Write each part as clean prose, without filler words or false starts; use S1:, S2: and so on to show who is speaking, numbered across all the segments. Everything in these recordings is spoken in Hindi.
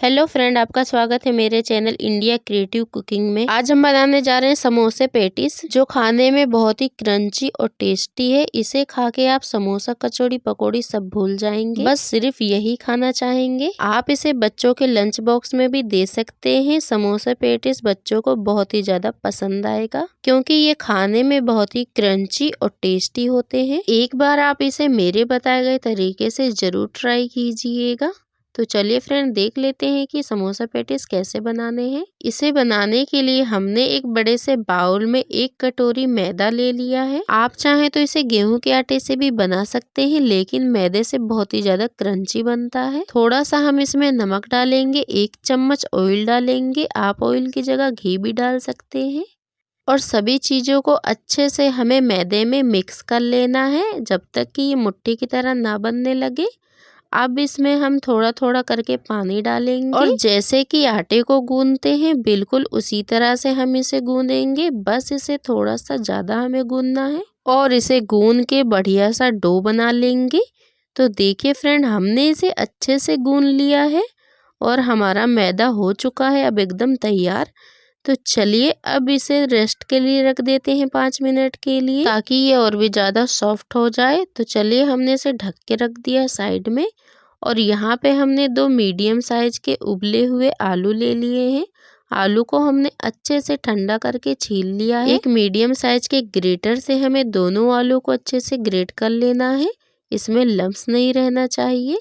S1: हेलो फ्रेंड, आपका स्वागत है मेरे चैनल इंडिया क्रिएटिव कुकिंग में। आज हम बनाने जा रहे हैं समोसे पेटिस, जो खाने में बहुत ही क्रंची और टेस्टी है। इसे खा के आप समोसा, कचौड़ी, पकौड़ी सब भूल जाएंगे, बस सिर्फ यही खाना चाहेंगे। आप इसे बच्चों के लंच बॉक्स में भी दे सकते हैं। समोसा पेटिस बच्चों को बहुत ही ज्यादा पसंद आएगा, क्योंकि ये खाने में बहुत ही क्रंची और टेस्टी होते हैं। एक बार आप इसे मेरे बताए गए तरीके से जरूर ट्राई कीजिएगा। तो चलिए फ्रेंड, देख लेते हैं कि समोसा पेटिस कैसे बनाने हैं। इसे बनाने के लिए हमने एक बड़े से बाउल में 1 कटोरी मैदा ले लिया है। आप चाहें तो इसे गेहूं के आटे से भी बना सकते हैं, लेकिन मैदे से बहुत ही ज्यादा क्रंची बनता है। थोड़ा सा हम इसमें नमक डालेंगे, 1 चम्मच ऑयल डालेंगे। आप ऑयल की जगह घी भी डाल सकते हैं। और सभी चीजों को अच्छे से हमें मैदे में मिक्स कर लेना है, जब तक कि ये मुट्ठी की तरह ना बनने लगे। अब इसमें हम थोड़ा थोड़ा करके पानी डालेंगे और जैसे कि आटे को गूंदते हैं बिल्कुल उसी तरह से हम इसे गूंदेंगे। बस इसे थोड़ा सा ज्यादा हमें गूंदना है और इसे गूंद के बढ़िया सा डो बना लेंगे। तो देखिए फ्रेंड, हमने इसे अच्छे से गूंद लिया है और हमारा मैदा हो चुका है अब एकदम तैयार। तो चलिए अब इसे रेस्ट के लिए रख देते हैं 5 मिनट के लिए, ताकि ये और भी ज़्यादा सॉफ्ट हो जाए। तो चलिए हमने इसे ढक के रख दिया साइड में। और यहाँ पे हमने 2 मीडियम साइज के उबले हुए आलू ले लिए हैं। आलू को हमने अच्छे से ठंडा करके छील लिया है। एक मीडियम साइज के ग्रेटर से हमें दोनों आलू को अच्छे से ग्रेट कर लेना है। इसमें लम्स नहीं रहना चाहिए।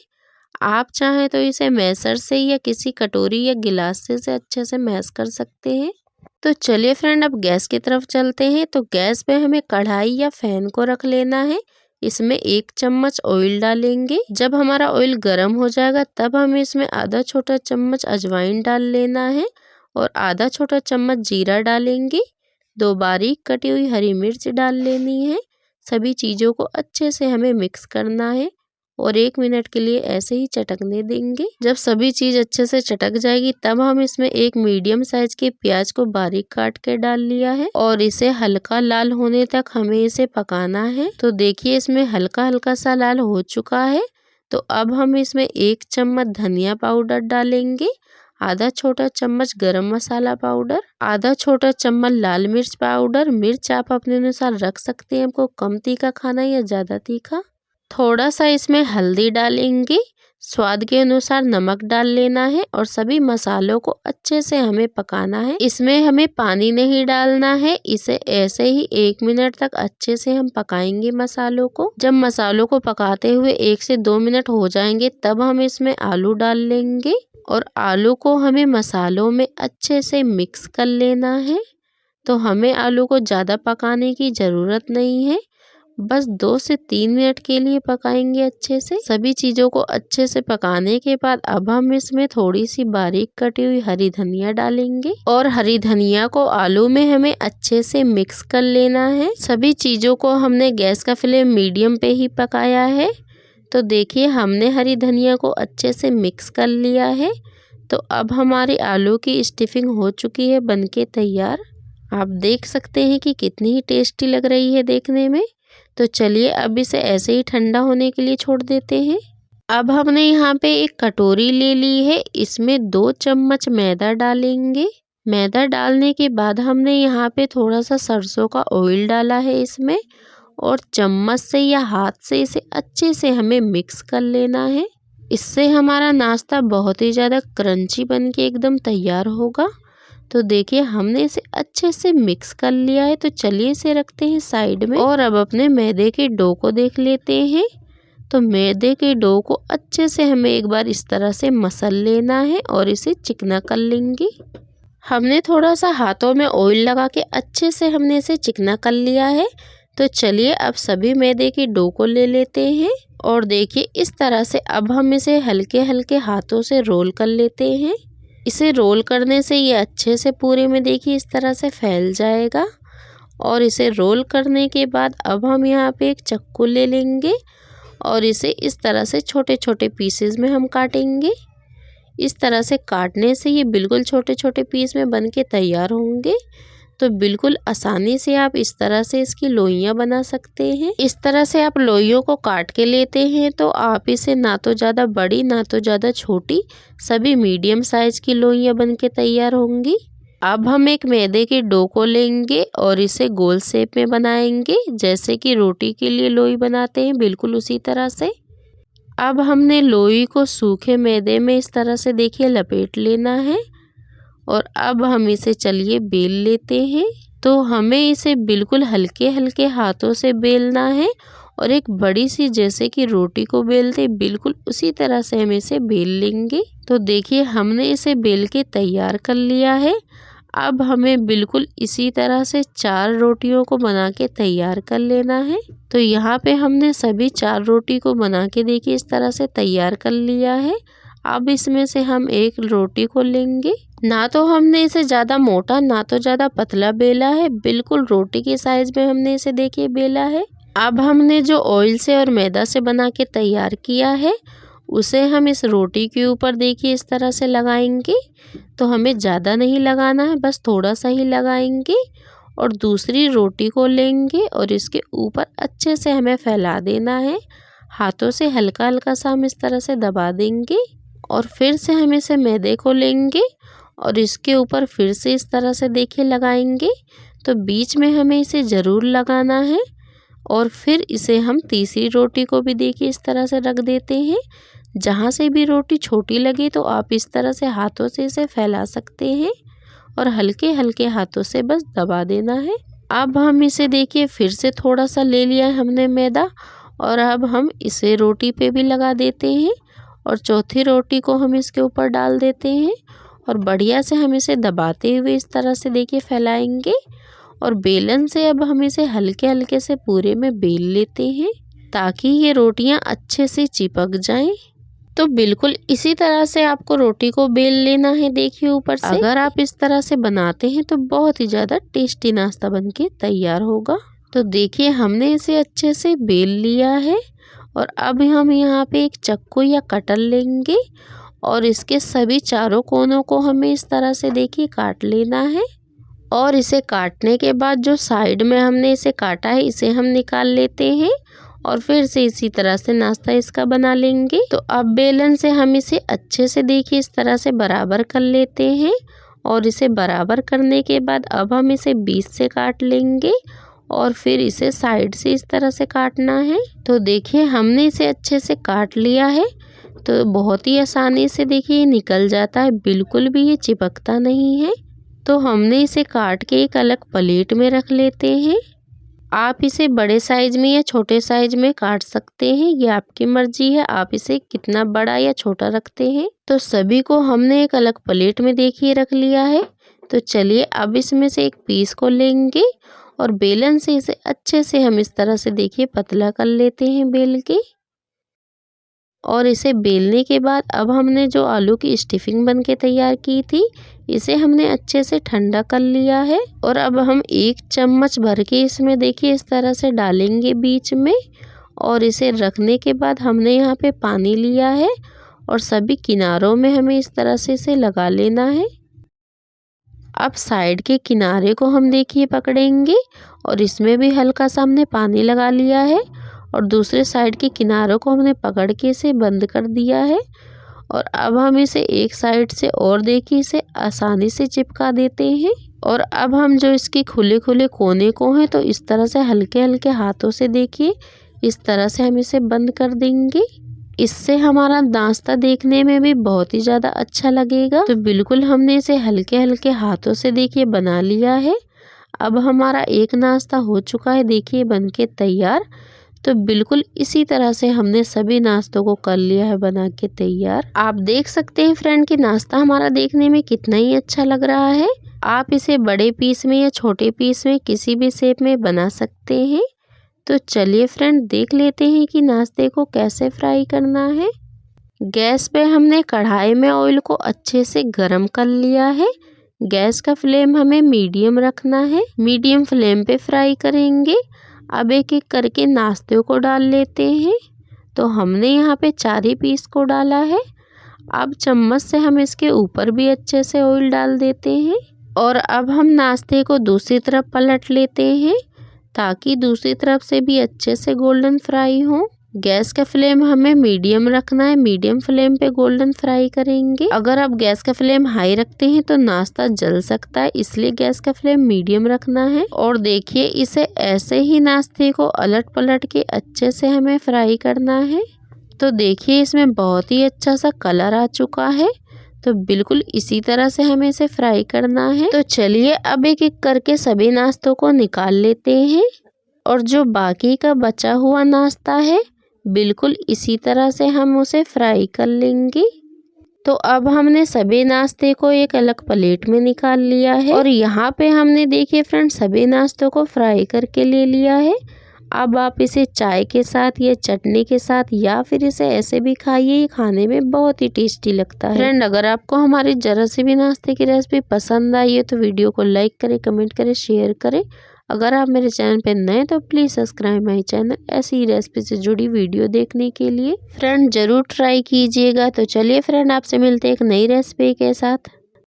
S1: आप चाहें तो इसे मैशर से या किसी कटोरी या गिलास से अच्छे से मैश कर सकते हैं। तो चलिए फ्रेंड, अब गैस की तरफ चलते हैं। तो गैस पे हमें कढ़ाई या फैन को रख लेना है। इसमें 1 चम्मच ऑयल डालेंगे। जब हमारा ऑयल गर्म हो जाएगा तब हम इसमें आधा छोटा चम्मच अजवाइन डाल लेना है और आधा छोटा चम्मच जीरा डालेंगे। 2 बारीक कटी हुई हरी मिर्च डाल लेनी है। सभी चीज़ों को अच्छे से हमें मिक्स करना है और 1 मिनट के लिए ऐसे ही चटकने देंगे। जब सभी चीज़ अच्छे से चटक जाएगी तब हम इसमें 1 मीडियम साइज के प्याज को बारीक काट के डाल लिया है और इसे हल्का लाल होने तक हमें इसे पकाना है। तो देखिए इसमें हल्का हल्का सा लाल हो चुका है। तो अब हम इसमें 1 चम्मच धनिया पाउडर डालेंगे, आधा छोटा चम्मच गरम मसाला पाउडर, आधा छोटा चम्मच लाल मिर्च पाउडर। मिर्च आप अपने अनुसार रख सकते हैं, आपको कम तीखा खाना या ज़्यादा तीखा। थोड़ा सा इसमें हल्दी डालेंगे, स्वाद के अनुसार नमक डाल लेना है और सभी मसालों को अच्छे से हमें पकाना है। इसमें हमें पानी नहीं डालना है। इसे ऐसे ही 1 मिनट तक अच्छे से हम पकाएंगे मसालों को। जब मसालों को पकाते हुए 1 से 2 मिनट हो जाएंगे तब हम इसमें आलू डाल लेंगे और आलू को हमें मसालों में अच्छे से मिक्स कर लेना है। तो हमें आलू को ज़्यादा पकाने की ज़रूरत नहीं है, बस 2 से 3 मिनट के लिए पकाएंगे अच्छे से। सभी चीज़ों को अच्छे से पकाने के बाद अब हम इसमें थोड़ी सी बारीक कटी हुई हरी धनिया डालेंगे और हरी धनिया को आलू में हमें अच्छे से मिक्स कर लेना है। सभी चीज़ों को हमने गैस का फ्लेम मीडियम पे ही पकाया है। तो देखिए हमने हरी धनिया को अच्छे से मिक्स कर लिया है। तो अब हमारी आलू की स्टफिंग हो चुकी है बनके तैयार। आप देख सकते हैं कि कितनी ही टेस्टी लग रही है देखने में। तो चलिए अब इसे ऐसे ही ठंडा होने के लिए छोड़ देते हैं। अब हमने यहाँ पे एक कटोरी ले ली है, इसमें 2 चम्मच मैदा डालेंगे। मैदा डालने के बाद हमने यहाँ पे थोड़ा सा सरसों का ऑयल डाला है इसमें, और चम्मच से या हाथ से इसे अच्छे से हमें मिक्स कर लेना है। इससे हमारा नाश्ता बहुत ही ज़्यादा क्रंची बन के एकदम तैयार होगा। तो देखिए हमने इसे अच्छे से मिक्स कर लिया है। तो चलिए इसे रखते हैं साइड में और अब अपने मैदे के डो को देख लेते हैं। तो मैदे के डो को अच्छे से हमें एक बार इस तरह से मसल लेना है और इसे चिकना कर लेंगे। हमने थोड़ा सा हाथों में ऑयल लगा के अच्छे से हमने इसे चिकना कर लिया है। तो चलिए अब सभी मैदे के डो को ले लेते हैं और देखिए इस तरह से अब हम इसे हल्के हल्के हाथों से रोल कर लेते हैं। इसे रोल करने से ये अच्छे से पूरे में देखिए इस तरह से फैल जाएगा। और इसे रोल करने के बाद अब हम यहाँ पे एक चाकू ले लेंगे और इसे इस तरह से छोटे छोटे पीसेस में हम काटेंगे। इस तरह से काटने से ये बिल्कुल छोटे छोटे पीस में बन के तैयार होंगे। तो बिल्कुल आसानी से आप इस तरह से इसकी लोइयां बना सकते हैं। इस तरह से आप लोइयों को काट के लेते हैं तो आप इसे ना तो ज़्यादा बड़ी ना तो ज़्यादा छोटी, सभी मीडियम साइज की लोइयां बन के तैयार होंगी। अब हम एक मैदे के डो को लेंगे और इसे गोल शेप में बनाएंगे, जैसे कि रोटी के लिए लोई बनाते हैं, बिल्कुल उसी तरह से। अब हमने लोई को सूखे मैदे में इस तरह से देखिए लपेट लेना है और अब हम इसे चलिए बेल लेते हैं। तो हमें इसे बिल्कुल हल्के हल्के हाथों से बेलना है और एक बड़ी सी जैसे कि रोटी को बेलते बिल्कुल उसी तरह से हम इसे बेल लेंगे। तो देखिए हमने इसे बेल के तैयार कर लिया है। अब हमें बिल्कुल इसी तरह से 4 रोटियों को बना के तैयार कर लेना है। तो यहाँ पे हमने सभी 4 रोटी को बना के देखिए इस तरह से तैयार कर लिया है। अब इसमें से हम एक रोटी को लेंगे। ना तो हमने इसे ज़्यादा मोटा ना तो ज़्यादा पतला बेला है, बिल्कुल रोटी के साइज में हमने इसे देखिए बेला है। अब हमने जो ऑयल से और मैदा से बना के तैयार किया है उसे हम इस रोटी के ऊपर देखिए इस तरह से लगाएंगे। तो हमें ज़्यादा नहीं लगाना है, बस थोड़ा सा ही लगाएंगे और दूसरी रोटी को लेंगे और इसके ऊपर अच्छे से हमें फैला देना है। हाथों से हल्का हल्का सा हम इस तरह से दबा देंगे और फिर से हम इसे मैदे को लेंगे और इसके ऊपर फिर से इस तरह से देखिए लगाएंगे। तो बीच में हमें इसे ज़रूर लगाना है और फिर इसे हम तीसरी रोटी को भी देखिए इस तरह से रख देते हैं। जहाँ से भी रोटी छोटी लगे तो आप इस तरह से हाथों से इसे फैला सकते हैं और हल्के हल्के हाथों से बस दबा देना है। अब हम इसे देखिए फिर से थोड़ा सा ले लिया है हमने मैदा और अब हम इसे रोटी पे भी लगा देते हैं और चौथी रोटी को हम इसके ऊपर डाल देते हैं और बढ़िया से हम इसे दबाते हुए इस तरह से देखिए फैलाएंगे और बेलन से अब हम इसे हल्के हल्के से पूरे में बेल लेते हैं ताकि ये रोटियां अच्छे से चिपक जाएं। तो बिल्कुल इसी तरह से आपको रोटी को बेल लेना है देखिए ऊपर से। अगर आप इस तरह से बनाते हैं तो बहुत ही ज़्यादा टेस्टी नाश्ता बनके तैयार होगा। तो देखिए हमने इसे अच्छे से बेल लिया है और अब हम यहाँ पे एक चाकू या कटर लेंगे और इसके सभी चारों कोनों को हमें इस तरह से देखिए काट लेना है और इसे काटने के बाद जो साइड में हमने इसे काटा है इसे हम निकाल लेते हैं और फिर से इसी तरह से नाश्ता इसका बना लेंगे। तो अब बेलन से हम इसे अच्छे से देखिए इस तरह से बराबर कर लेते हैं और इसे बराबर करने के बाद अब हम इसे बीच से काट लेंगे और फिर इसे साइड से इस तरह से काटना है। तो देखिए हमने इसे अच्छे से काट लिया है। तो बहुत ही आसानी से देखिए ये निकल जाता है, बिल्कुल भी ये चिपकता नहीं है। तो हमने इसे काट के एक अलग प्लेट में रख लेते हैं। आप इसे बड़े साइज में या छोटे साइज में काट सकते हैं, ये आपकी मर्जी है आप इसे कितना बड़ा या छोटा रखते हैं। तो सभी को हमने एक अलग प्लेट में देखिए रख लिया है। तो चलिए अब इसमें से एक पीस को लेंगे और बेलन से इसे अच्छे से हम इस तरह से देखिए पतला कर लेते हैं बेल के। और इसे बेलने के बाद अब हमने जो आलू की स्टफिंग बन के तैयार की थी इसे हमने अच्छे से ठंडा कर लिया है और अब हम 1 चम्मच भर के इसमें देखिए इस तरह से डालेंगे बीच में और इसे रखने के बाद हमने यहाँ पे पानी लिया है और सभी किनारों में हमें इस तरह से इसे लगा लेना है। अब साइड के किनारे को हम देखिए पकड़ेंगे और इसमें भी हल्का सा हमने पानी लगा लिया है और दूसरे साइड के किनारों को हमने पकड़ के इसे बंद कर दिया है और अब हम इसे एक साइड से और देखिए इसे आसानी से चिपका देते हैं। और अब हम जो इसके खुले खुले कोने को हैं तो इस तरह से हल्के हल्के हाथों से देखिए इस तरह से हम इसे बंद कर देंगे। इससे हमारा नाश्ता देखने में भी बहुत ही ज़्यादा अच्छा लगेगा। तो बिल्कुल हमने इसे हल्के हल्के हाथों से देखिए बना लिया है। अब हमारा एक नाश्ता हो चुका है देखिए बनके तैयार। तो बिल्कुल इसी तरह से हमने सभी नाश्तों को कर लिया है बना के तैयार। आप देख सकते हैं फ्रेंड कि नाश्ता हमारा देखने में कितना ही अच्छा लग रहा है। आप इसे बड़े पीस में या छोटे पीस में किसी भी शेप में बना सकते हैं। तो चलिए फ्रेंड देख लेते हैं कि नाश्ते को कैसे फ्राई करना है। गैस पे हमने कढ़ाई में ऑयल को अच्छे से गरम कर लिया है। गैस का फ्लेम हमें मीडियम रखना है, मीडियम फ्लेम पे फ्राई करेंगे। अब एक एक करके नाश्ते को डाल लेते हैं। तो हमने यहाँ पे 4 ही पीस को डाला है। अब चम्मच से हम इसके ऊपर भी अच्छे से ऑयल डाल देते हैं और अब हम नाश्ते को दूसरी तरफ पलट लेते हैं ताकि दूसरी तरफ से भी अच्छे से गोल्डन फ्राई हो। गैस का फ्लेम हमें मीडियम रखना है, मीडियम फ्लेम पे गोल्डन फ्राई करेंगे। अगर आप गैस का फ्लेम हाई रखते हैं तो नाश्ता जल सकता है, इसलिए गैस का फ्लेम मीडियम रखना है। और देखिए इसे ऐसे ही नाश्ते को अलट पलट के अच्छे से हमें फ्राई करना है। तो देखिए इसमें बहुत ही अच्छा सा कलर आ चुका है। तो बिल्कुल इसी तरह से हमें इसे फ्राई करना है। तो चलिए अब एक एक करके सभी नाश्तों को निकाल लेते हैं और जो बाकी का बचा हुआ नाश्ता है बिल्कुल इसी तरह से हम उसे फ्राई कर लेंगे। तो अब हमने सभी नाश्ते को एक अलग प्लेट में निकाल लिया है और यहाँ पे हमने देखिए फ्रेंड्स सभी नाश्तों को फ्राई करके ले लिया है। अब आप इसे चाय के साथ या चटनी के साथ या फिर इसे ऐसे भी खाइए, ये खाने में बहुत ही टेस्टी लगता है। फ्रेंड अगर आपको हमारी जरा सी भी नाश्ते की रेसिपी पसंद आई है तो वीडियो को लाइक करें, कमेंट करें, शेयर करें। अगर आप मेरे चैनल पे नए तो प्लीज़ सब्सक्राइब माई चैनल ऐसी ही रेसिपी से जुड़ी वीडियो देखने के लिए। फ्रेंड ज़रूर ट्राई कीजिएगा। तो चलिए फ्रेंड आपसे मिलते हैं एक नई रेसिपी के साथ।